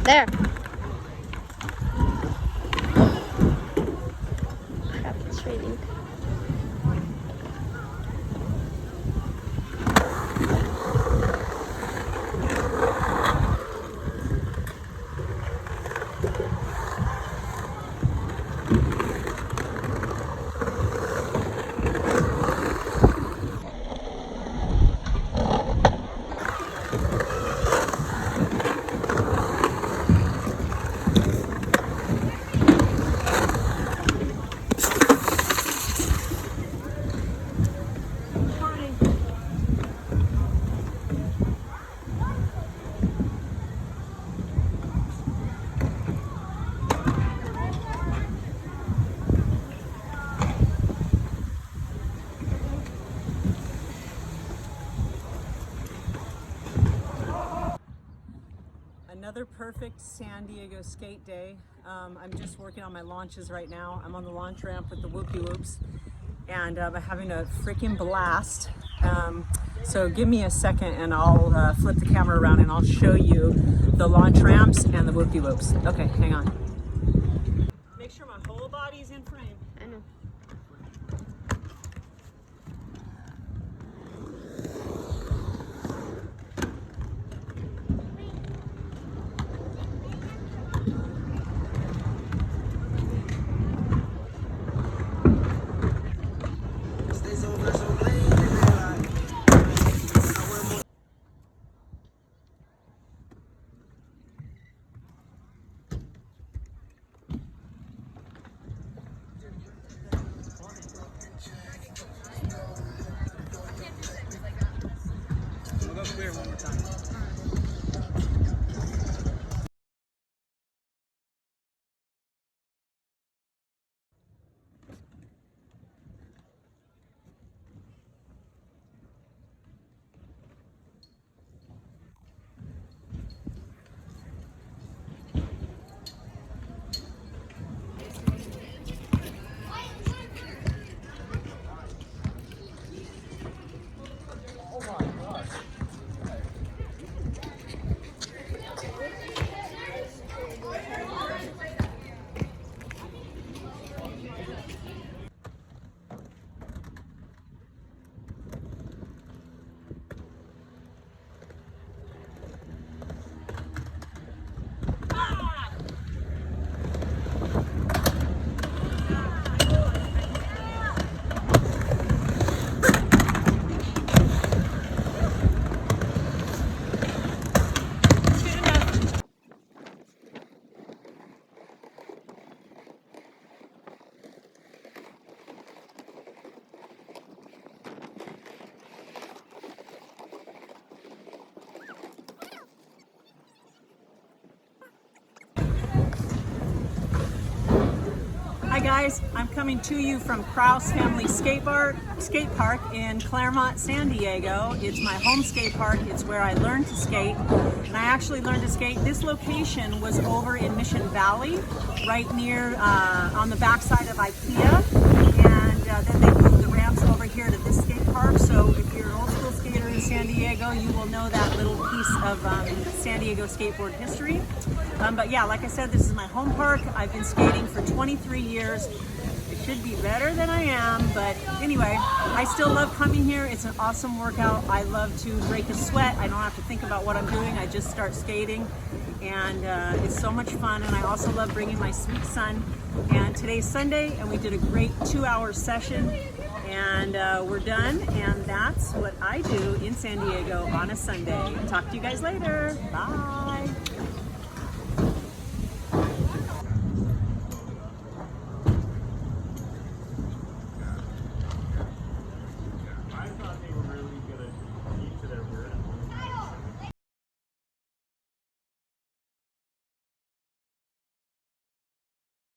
There. Crap, it's raining. Another perfect San Diego skate day. I'm just working on my launches right now. I'm on the launch ramp with the whoopie-whoops, and I'm having a freaking blast. So give me a second and I'll flip the camera around and I'll show you the launch ramps and the whoopie-whoops. Okay, hang on. Make sure my whole body's in frame. I know. We'll go clear one more time. Hi guys, I'm coming to you from Krause Family Skatepark in Claremont, San Diego. It's my home skate park. It's where I learned to skate, and I actually learned to skate. This location was over in Mission Valley, right near on the backside of IKEA, and then they moved the ramps over here to this skate park. So if you're an old school skater in San Diego, you will know that little piece of San Diego skateboard history. But yeah, like I said, this is my home park. I've been skating for 23 years. It should be better than I am, but anyway, I still love coming here. It's an awesome workout. I love to break a sweat. I don't have to think about what I'm doing. I just start skating, and it's so much fun. And I also love bringing my sweet son. And today's Sunday, and we did a great 2-hour session, and we're done. And that's what I do in San Diego on a Sunday. Talk to you guys later. Bye.